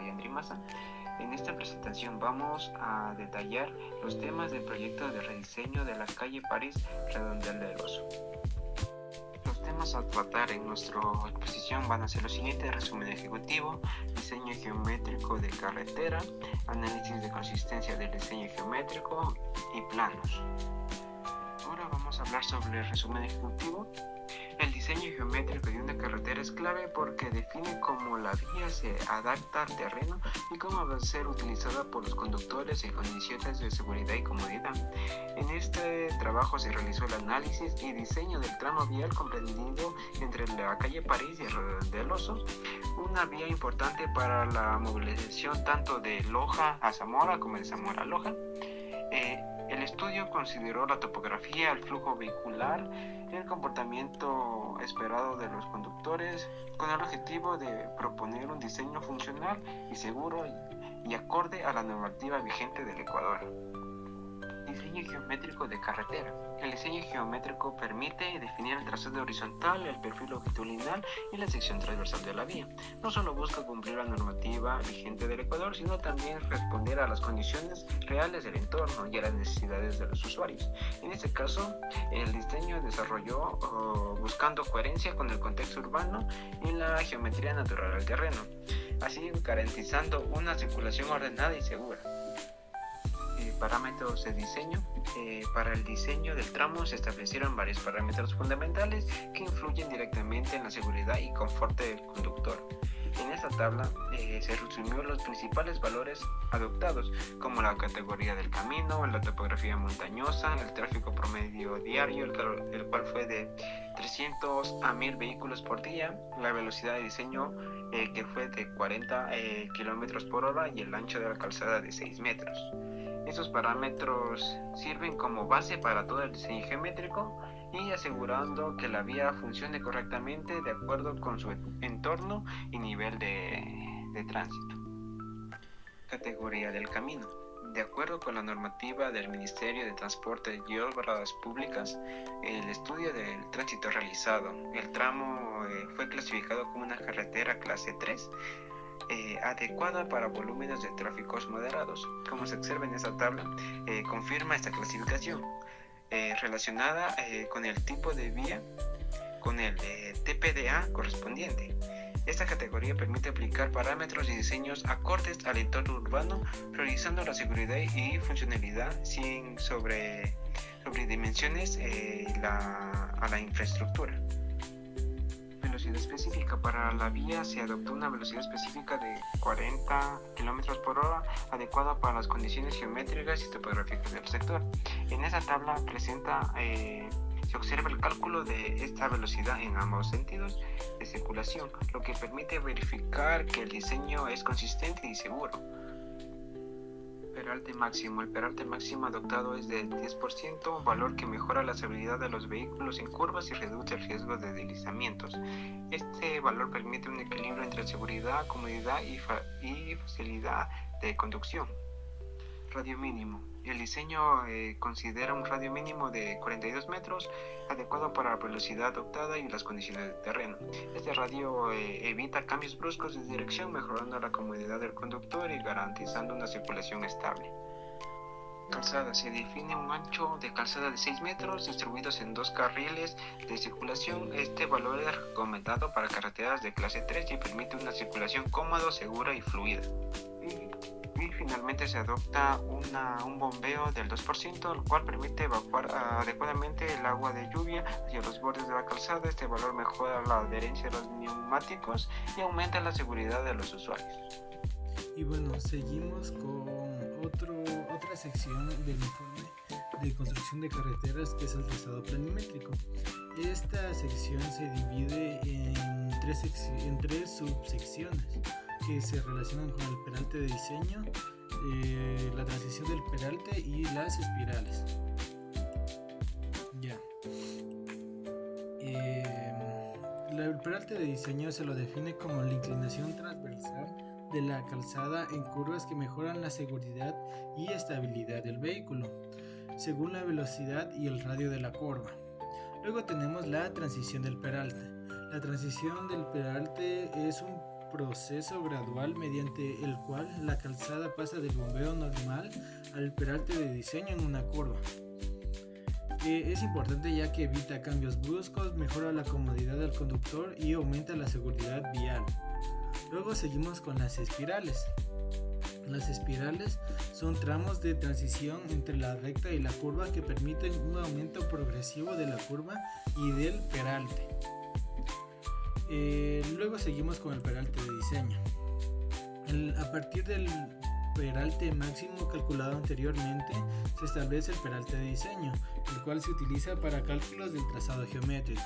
Yandri Maza. En esta presentación vamos a detallar los temas del proyecto de rediseño de la calle París Redondel del Oso. Los temas a tratar en nuestra exposición van a ser los siguientes: resumen ejecutivo, diseño geométrico de carretera, análisis de consistencia del diseño geométrico y planos. Ahora vamos a hablar sobre el resumen ejecutivo. El diseño geométrico de una carretera es clave porque define cómo la vía se adapta al terreno y cómo va a ser utilizada por los conductores en condiciones de seguridad y comodidad. En este trabajo se realizó el análisis y diseño del tramo vial comprendido entre la calle París y el Redondel del Oso, una vía importante para la movilización tanto de Loja a Zamora como de Zamora a Loja. El estudio consideró la topografía, el flujo vehicular, el comportamiento esperado de los conductores, con el objetivo de proponer un diseño funcional y seguro y acorde a la normativa vigente del Ecuador. Diseño geométrico de carretera. El diseño geométrico permite definir el trazado horizontal, el perfil longitudinal y la sección transversal de la vía. No solo busca cumplir la normativa vigente del Ecuador, sino también responder a las condiciones reales del entorno y a las necesidades de los usuarios. En este caso, el diseño desarrolló buscando coherencia con el contexto urbano y la geometría natural del terreno, así garantizando una circulación ordenada y segura. Parámetros de diseño. Para el diseño del tramo se establecieron varios parámetros fundamentales que influyen directamente en la seguridad y confort del conductor. En esta tabla se resumió los principales valores adoptados, como la categoría del camino, la topografía montañosa, el tráfico promedio diario, el cual fue de 300 a 1000 vehículos por día, la velocidad de diseño que fue de 40 km por hora y el ancho de la calzada de 6 metros. Estos parámetros sirven como base para todo el diseño geométrico y asegurando que la vía funcione correctamente de acuerdo con su entorno y nivel de tránsito. Categoría del camino. De acuerdo con la normativa del Ministerio de Transporte y Obras Públicas, el estudio del tránsito realizado, el tramo fue clasificado como una carretera clase 3, adecuada para volúmenes de tráficos moderados. Como se observa en esta tabla, confirma esta clasificación relacionada con el tipo de vía, con el TPDA correspondiente. Esta categoría permite aplicar parámetros y diseños acordes al entorno urbano, priorizando la seguridad y funcionalidad sin sobredimensiones a la infraestructura. Velocidad específica. Para la vía se adoptó una velocidad específica de 40 km por hora, adecuada para las condiciones geométricas y topográficas del sector. En esa tabla se observa el cálculo de esta velocidad en ambos sentidos de circulación, lo que permite verificar que el diseño es consistente y seguro. Peralte máximo. El peralte máximo adoptado es del 10%, valor que mejora la estabilidad de los vehículos en curvas y reduce el riesgo de deslizamientos. Este valor permite un equilibrio entre seguridad, comodidad y facilidad de conducción. Radio mínimo. El diseño considera un radio mínimo de 42 metros, adecuado para la velocidad adoptada y las condiciones del terreno. Este radio evita cambios bruscos de dirección, mejorando la comodidad del conductor y garantizando una circulación estable. Calzada. Se define un ancho de calzada de 6 metros distribuidos en 2 carriles de circulación. Este valor es recomendado para carreteras de clase 3 y permite una circulación cómoda, segura y fluida. Y finalmente se adopta un bombeo del 2%, el cual permite evacuar adecuadamente el agua de lluvia hacia los bordes de la calzada. Este valor mejora la adherencia de los neumáticos y aumenta la seguridad de los usuarios. Y bueno, seguimos con otra sección del informe de construcción de carreteras, que es el trazado planimétrico. Esta sección se divide en tres subsecciones que se relacionan con el peralte de diseño, la transición del peralte y las espirales. El peralte de diseño se lo define como la inclinación transversal de la calzada en curvas que mejoran la seguridad y estabilidad del vehículo, según la velocidad y el radio de la curva. Luego tenemos la transición del peralte. La transición del peralte es un proceso gradual mediante el cual la calzada pasa del bombeo normal al peralte de diseño en una curva. Es importante ya que evita cambios bruscos, mejora la comodidad del conductor y aumenta la seguridad vial. Luego seguimos con las espirales. Las espirales son tramos de transición entre la recta y la curva que permiten un aumento progresivo de la curva y del peralte. Luego seguimos con el peralte de diseño. A partir del peralte máximo calculado anteriormente, se establece el peralte de diseño, el cual se utiliza para cálculos del trazado geométrico.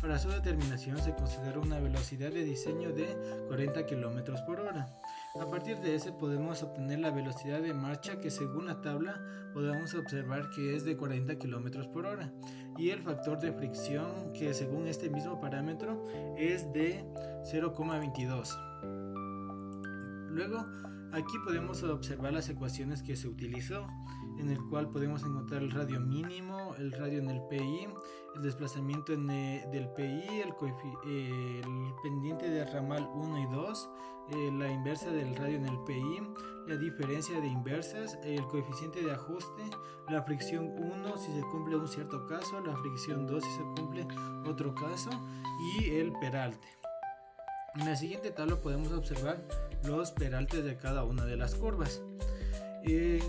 Para su determinación se considera una velocidad de diseño de 40 km por hora. A partir de ese podemos obtener la velocidad de marcha que según la tabla podemos observar que es de 40 km por hora y el factor de fricción que según este mismo parámetro es de 0,22. Luego aquí podemos observar las ecuaciones que se utilizó, en el cual podemos encontrar el radio mínimo, el radio en el PI, el desplazamiento del PI, el pendiente de ramal 1 y 2, la inversa del radio en el PI, la diferencia de inversas, el coeficiente de ajuste, la fricción 1 si se cumple un cierto caso, la fricción 2 si se cumple otro caso y el peralte. En la siguiente tabla podemos observar los peraltes de cada una de las curvas.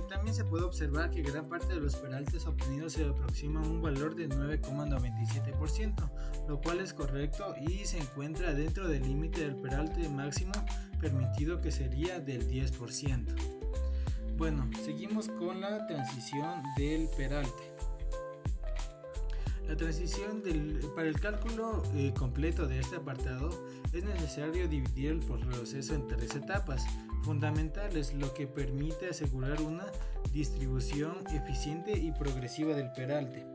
También se puede observar que gran parte de los peraltes obtenidos se aproxima a un valor de 9,97%, lo cual es correcto y se encuentra dentro del límite del peralte máximo permitido, que sería del 10%. Bueno, seguimos con la transición del peralte. La transición para el cálculo completo de este apartado es necesario dividir el proceso en 3 etapas fundamentales, lo que permite asegurar una distribución eficiente y progresiva del peralte.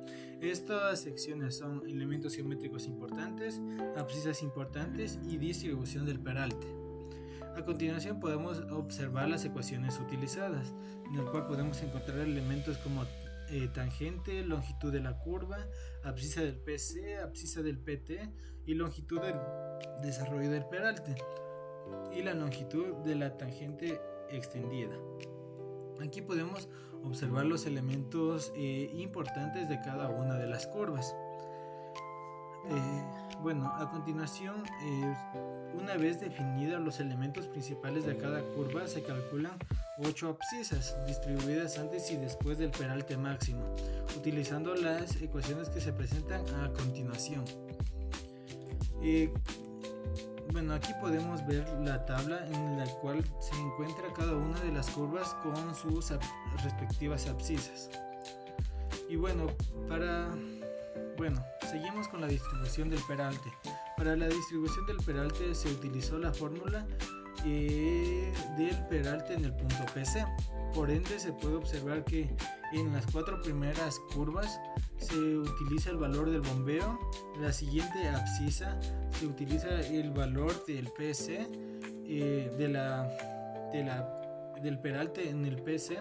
Estas secciones son elementos geométricos importantes, abscisas importantes y distribución del peralte. A continuación podemos observar las ecuaciones utilizadas, en el cual podemos encontrar elementos como tangente, longitud de la curva, abscisa del PC, abscisa del PT y longitud del desarrollo del peralte y la longitud de la tangente extendida. Aquí podemos observar los elementos importantes de cada una de las curvas. A continuación, una vez definidos los elementos principales de cada curva, se calculan 8 abscisas distribuidas antes y después del peralte máximo, utilizando las ecuaciones que se presentan a continuación. Aquí podemos ver la tabla en la cual se encuentra cada una de las curvas con sus respectivas abscisas. Seguimos con la distribución del peralte. Para la distribución del peralte se utilizó la fórmula del peralte en el punto PC. Por ende, se puede observar que en las 4 primeras curvas se utiliza el valor del bombeo. En la siguiente abscisa se utiliza el valor del PC, del peralte en el PC,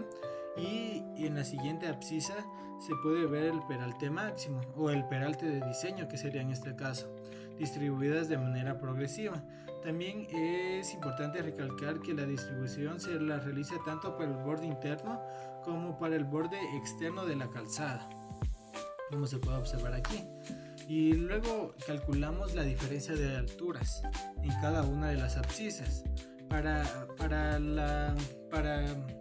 y en la siguiente abscisa se puede ver el peralte máximo o el peralte de diseño, que sería en este caso, distribuidas de manera progresiva. También es importante recalcar que la distribución se la realiza tanto para el borde interno como para el borde externo de la calzada, como se puede observar aquí. Y luego calculamos la diferencia de alturas en cada una de las abscisas. Para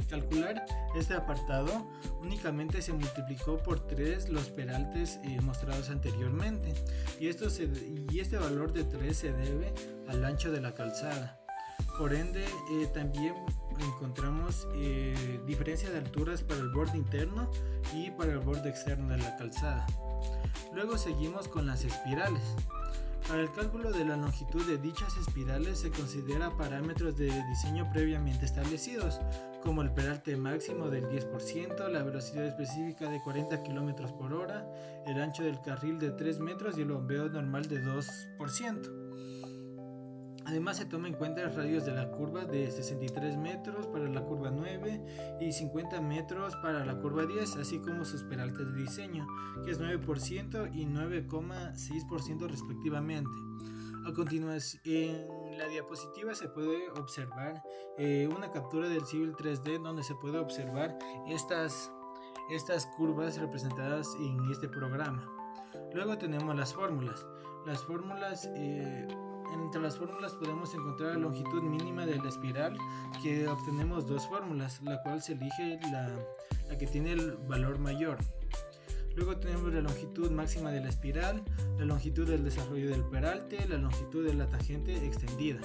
calcular este apartado únicamente se multiplicó por 3 los peraltes mostrados anteriormente, y este valor de 3 se debe al ancho de la calzada. Por ende, también encontramos diferencia de alturas para el borde interno y para el borde externo de la calzada. Luego seguimos con las espirales. Para el cálculo de la longitud de dichas espirales se considera parámetros de diseño previamente establecidos, como el peralte máximo del 10%, la velocidad específica de 40 km por hora, el ancho del carril de 3 metros y el bombeo normal de 2%. Además, se toma en cuenta los radios de la curva de 63 metros para la curva 9 y 50 metros para la curva 10, así como sus peraltes de diseño, que es 9% y 9,6% respectivamente. A continuación, en la diapositiva se puede observar una captura del Civil 3D donde se puede observar estas curvas representadas en este programa. Luego tenemos las fórmulas. Entre las fórmulas podemos encontrar la longitud mínima de la espiral, que obtenemos dos fórmulas, la cual se elige la que tiene el valor mayor. Luego tenemos la longitud máxima de la espiral, la longitud del desarrollo del peralte, la longitud de la tangente extendida.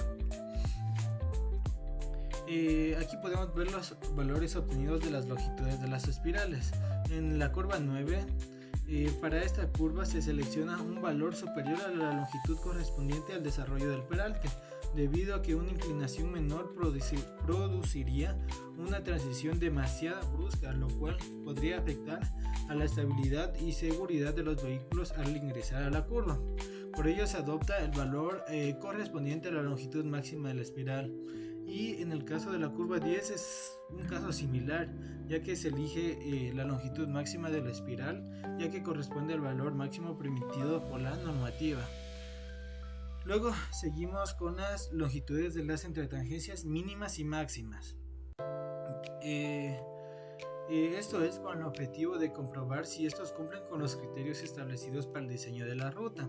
Aquí podemos ver los valores obtenidos de las longitudes de las espirales. En la curva 9, para esta curva se selecciona un valor superior a la longitud correspondiente al desarrollo del peralte, debido a que una inclinación menor produciría una transición demasiado brusca, lo cual podría afectar a la estabilidad y seguridad de los vehículos al ingresar a la curva. Por ello se adopta el valor correspondiente a la longitud máxima de la espiral. Y en el caso de la curva 10 es un caso similar, ya que se elige la longitud máxima de la espiral, ya que corresponde al valor máximo permitido por la normativa. Luego seguimos con las longitudes de las entretangencias mínimas y máximas. Esto es con el objetivo de comprobar si estos cumplen con los criterios establecidos para el diseño de la ruta.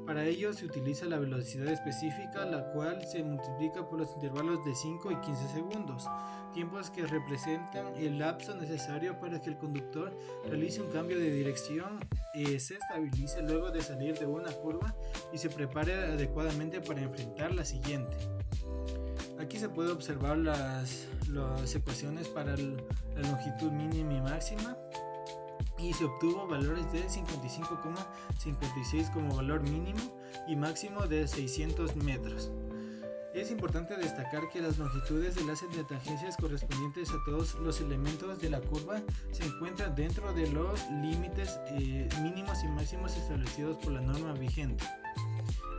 Para ello se utiliza la velocidad específica, la cual se multiplica por los intervalos de 5 y 15 segundos, tiempos que representan el lapso necesario para que el conductor realice un cambio de dirección, se estabilice luego de salir de una curva y se prepare adecuadamente para enfrentar la siguiente. Aquí se puede observar las ecuaciones para la longitud mínima y máxima, y se obtuvo valores de 55,56 como valor mínimo y máximo de 600 metros. Es importante destacar que las longitudes de las entretangencias correspondientes a todos los elementos de la curva se encuentran dentro de los límites mínimos y máximos establecidos por la norma vigente.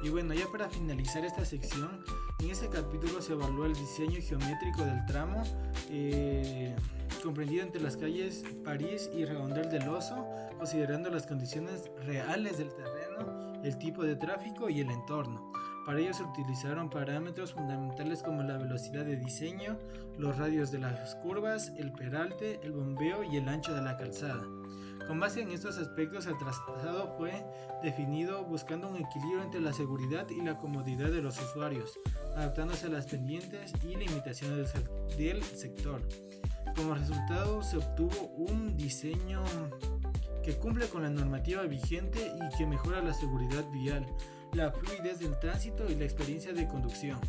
Y bueno, ya para finalizar esta sección, en este capítulo se evaluó el diseño geométrico del tramo comprendido entre las calles París y Redondel del Oso, considerando las condiciones reales del terreno, el tipo de tráfico y el entorno. Para ello se utilizaron parámetros fundamentales como la velocidad de diseño, los radios de las curvas, el peralte, el bombeo y el ancho de la calzada. Con base en estos aspectos, el trazado fue definido buscando un equilibrio entre la seguridad y la comodidad de los usuarios, adaptándose a las pendientes y limitaciones del sector. Como resultado, se obtuvo un diseño que cumple con la normativa vigente y que mejora la seguridad vial, la fluidez del tránsito y la experiencia de conducción.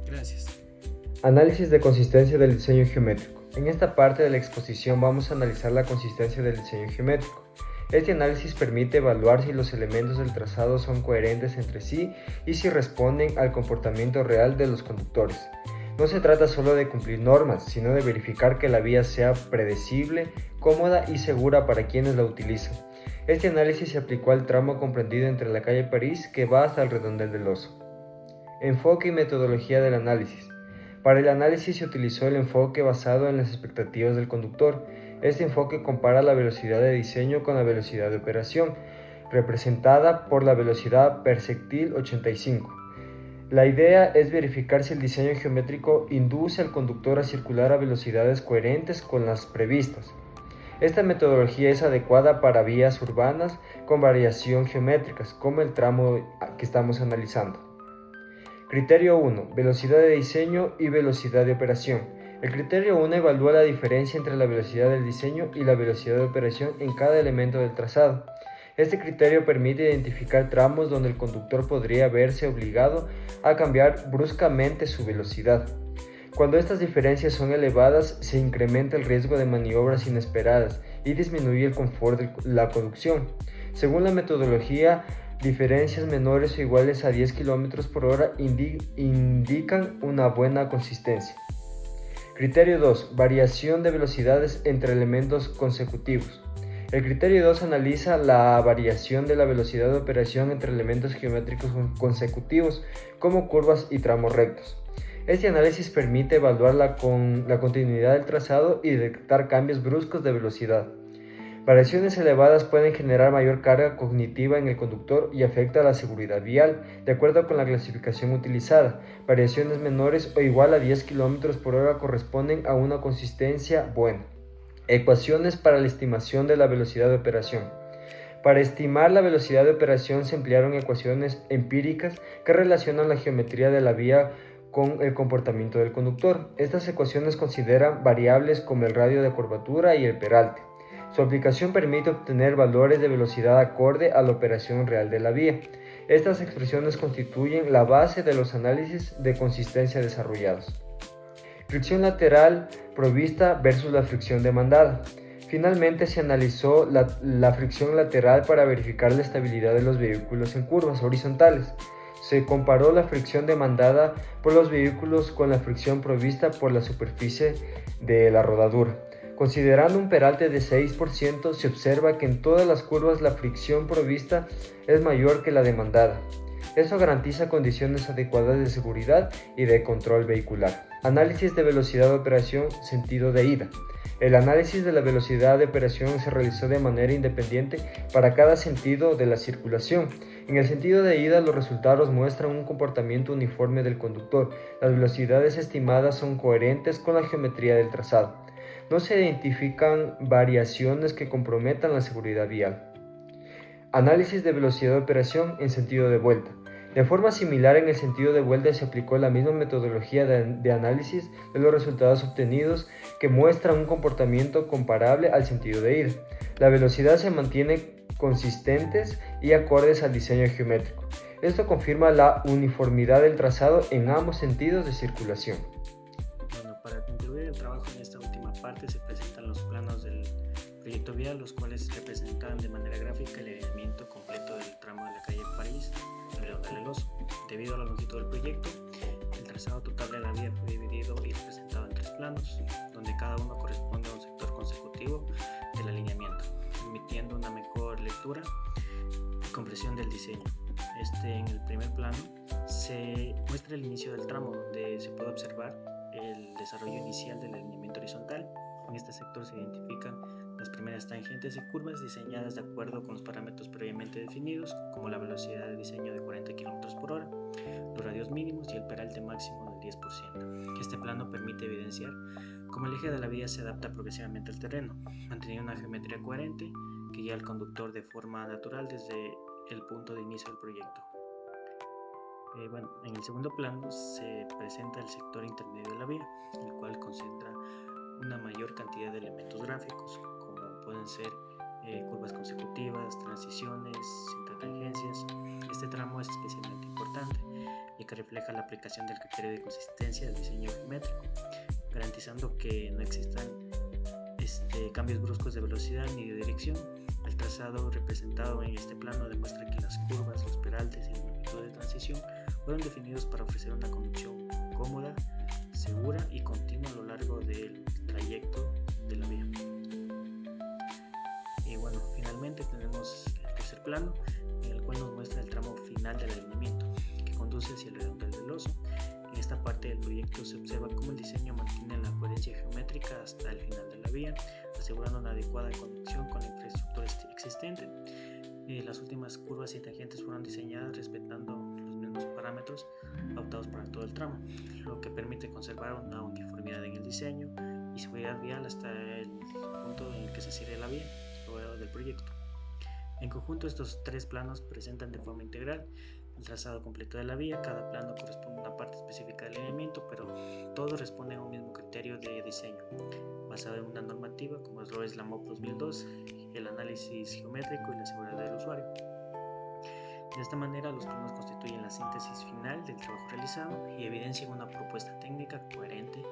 Gracias. Análisis de consistencia del diseño geométrico. En esta parte de la exposición vamos a analizar la consistencia del diseño geométrico. Este análisis permite evaluar si los elementos del trazado son coherentes entre sí y si responden al comportamiento real de los conductores. No se trata solo de cumplir normas, sino de verificar que la vía sea predecible, cómoda y segura para quienes la utilizan. Este análisis se aplicó al tramo comprendido entre la calle París que va hasta el Redondel del Oso. Enfoque y metodología del análisis. Para el análisis se utilizó el enfoque basado en las expectativas del conductor. Este enfoque compara la velocidad de diseño con la velocidad de operación, representada por la velocidad perceptil 85. La idea es verificar si el diseño geométrico induce al conductor a circular a velocidades coherentes con las previstas. Esta metodología es adecuada para vías urbanas con variación geométricas, como el tramo que estamos analizando. Criterio 1. Velocidad de diseño y velocidad de operación. El criterio 1 evalúa la diferencia entre la velocidad del diseño y la velocidad de operación en cada elemento del trazado. Este criterio permite identificar tramos donde el conductor podría verse obligado a cambiar bruscamente su velocidad. Cuando estas diferencias son elevadas, se incrementa el riesgo de maniobras inesperadas y disminuye el confort de la conducción. Según la metodología, diferencias menores o iguales a 10 km por hora indican una buena consistencia. Criterio 2. Variación de velocidades entre elementos consecutivos. El criterio 2 analiza la variación de la velocidad de operación entre elementos geométricos consecutivos, como curvas y tramos rectos. Este análisis permite evaluar la continuidad del trazado y detectar cambios bruscos de velocidad. Variaciones elevadas pueden generar mayor carga cognitiva en el conductor y afecta a la seguridad vial, de acuerdo con la clasificación utilizada. Variaciones menores o igual a 10 km por hora corresponden a una consistencia buena. Ecuaciones para la estimación de la velocidad de operación. Para estimar la velocidad de operación se emplearon ecuaciones empíricas que relacionan la geometría de la vía con el comportamiento del conductor. Estas ecuaciones consideran variables como el radio de curvatura y el peralte. Su aplicación permite obtener valores de velocidad acorde a la operación real de la vía. Estas expresiones constituyen la base de los análisis de consistencia desarrollados. Fricción lateral provista versus la fricción demandada. Finalmente se analizó la fricción lateral para verificar la estabilidad de los vehículos en curvas horizontales. Se comparó la fricción demandada por los vehículos con la fricción provista por la superficie de la rodadura. Considerando un peralte de 6%, se observa que en todas las curvas la fricción provista es mayor que la demandada. Eso garantiza condiciones adecuadas de seguridad y de control vehicular. Análisis de velocidad de operación, sentido de ida. El análisis de la velocidad de operación se realizó de manera independiente para cada sentido de la circulación. En el sentido de ida, los resultados muestran un comportamiento uniforme del conductor. Las velocidades estimadas son coherentes con la geometría del trazado. No se identifican variaciones que comprometan la seguridad vial. Análisis de velocidad de operación en sentido de vuelta. De forma similar, en el sentido de vuelta se aplicó la misma metodología de análisis de los resultados obtenidos que muestran un comportamiento comparable al sentido de ida. La velocidad se mantiene consistentes y acordes al diseño geométrico. Esto confirma la uniformidad del trazado en ambos sentidos de circulación. Bueno, para concluir el trabajo en esta última parte se presentan los planos del proyecto vial, los cuales representan de manera gráfica el alineamiento completo del tramo de la calle París Redonda del Oso. Debido a la longitud del proyecto, el trazado total de la vía fue dividido y representado en 3 planos, donde cada uno corresponde a un sector consecutivo del alineamiento, permitiendo una mejor lectura y comprensión del diseño. En el primer plano se muestra el inicio del tramo, donde se puede observar el desarrollo inicial del alineamiento horizontal. En este sector se identifican las primeras tangentes y curvas diseñadas de acuerdo con los parámetros previamente definidos, como la velocidad de diseño de 40 km por hora, los radios mínimos y el peralte máximo del 10%. Este plano permite evidenciar cómo el eje de la vía se adapta progresivamente al terreno, manteniendo una geometría coherente que guía al conductor de forma natural desde el punto de inicio del proyecto. En el segundo plano se presenta el sector intermedio de la vía, el cual concentra una mayor cantidad de elementos gráficos, como pueden ser curvas consecutivas, transiciones, intertangencias. Este tramo es especialmente importante, ya que refleja la aplicación del criterio de consistencia del diseño geométrico, garantizando que no existan cambios bruscos de velocidad ni de dirección. El trazado representado en este plano demuestra que las curvas, los peraltes y el longitud de transición fueron definidos para ofrecer una conducción cómoda, segura y continua a lo largo del trayecto de la vía. Y bueno, finalmente tenemos el tercer plano, en el cual nos muestra el tramo final del alineamiento, que conduce hacia el Redondel del Oso. En esta parte del proyecto se observa cómo el diseño mantiene la coherencia geométrica hasta el final de la vía, asegurando una adecuada conexión con la infraestructura existente. Las últimas curvas y tangentes fueron diseñadas respetando los mismos parámetros adoptados para todo el tramo, lo que permite conservar una uniformidad en el diseño y seguridad vial hasta el punto en el que se cierre la vía luego del proyecto. En conjunto, estos 3 planos presentan de forma integral el trazado completo de la vía. Cada plano corresponde a una parte específica del alineamiento, pero todos responden a un mismo criterio de diseño, basado en una normativa como lo es la MOP 2002, el análisis geométrico y la seguridad del usuario. De esta manera, los planos constituyen la síntesis final del trabajo realizado y evidencian una propuesta técnica coherente,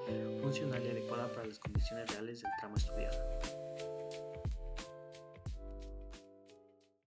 funcional y adecuada para las condiciones reales del tramo estudiado.